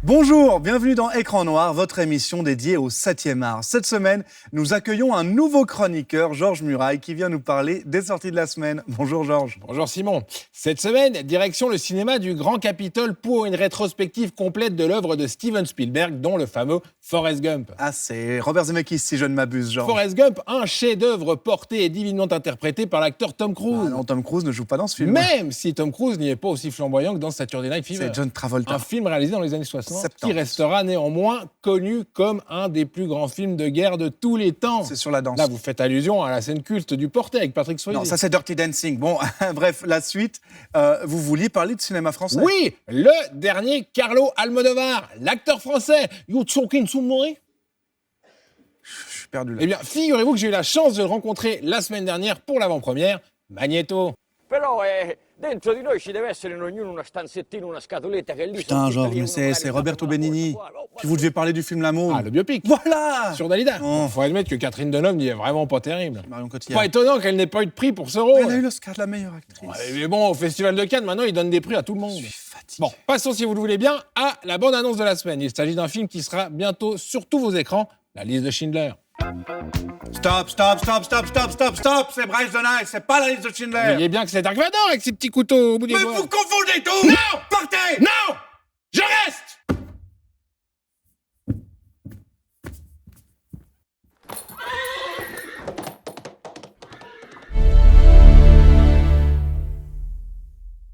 Bonjour, bienvenue dans Écran Noir, votre émission dédiée au 7e art. Cette semaine, nous accueillons un nouveau chroniqueur, Georges Muraille, qui vient nous parler des sorties de la semaine. Bonjour Georges. Bonjour Simon. Cette semaine, direction le cinéma du Grand Capitole pour une rétrospective complète de l'œuvre de Steven Spielberg, dont le fameux Forrest Gump. Ah, c'est Robert Zemeckis, si je ne m'abuse, Georges. Forrest Gump, un chef-d'œuvre porté et divinement interprété par l'acteur Tom Cruise. Ah non, Tom Cruise ne joue pas dans ce film. Même si Tom Cruise n'y est pas aussi flamboyant que dans Saturday Night Fever. C'est John Travolta. Un film réalisé dans les années 60 70. qui restera néanmoins connu comme un des plus grands films de guerre de tous les temps. C'est sur la danse. Là, vous faites allusion à la scène culte du Porté avec Patrick Swayze. Non, ça c'est Dirty Dancing. Bon, bref, la suite. Vous vouliez parler de cinéma français? Oui, le dernier Carlo Almodovar, l'acteur français. You talking to me? Je suis perdu là. Eh bien, figurez-vous que j'ai eu la chance de le rencontrer la semaine dernière pour l'avant-première. Magneto. Però dentro di noi ci deve essere in ognuno una stanzettina, una scatoletta che lì... Putain, Georges, mais c'est Roberto Benigni. Puis vous devez parler du film L'amour. Ah, le biopic. Voilà. Sur Dalida. Oh. Faut admettre que Catherine Deneuve n'y est vraiment pas terrible. Marion Cotillard. Pas étonnant qu'elle n'ait pas eu de prix pour ce Elle rôle. a eu l'Oscar de la meilleure actrice. Ouais, mais bon, au Festival de Cannes, maintenant, ils donnent des prix à tout le monde. Je suis fatigué. Bon, passons, si vous le voulez bien, à la bande-annonce de la semaine. Il s'agit d'un film qui sera bientôt sur tous vos écrans, La liste de Schindler. Stop, c'est Bryce Dennis, c'est pas la liste de Schindler. Vous voyez bien que c'est Dark Vador avec ses petits couteaux au bout des Mais doigts. vous confondez tout. Non. Partez. Non! Je reste!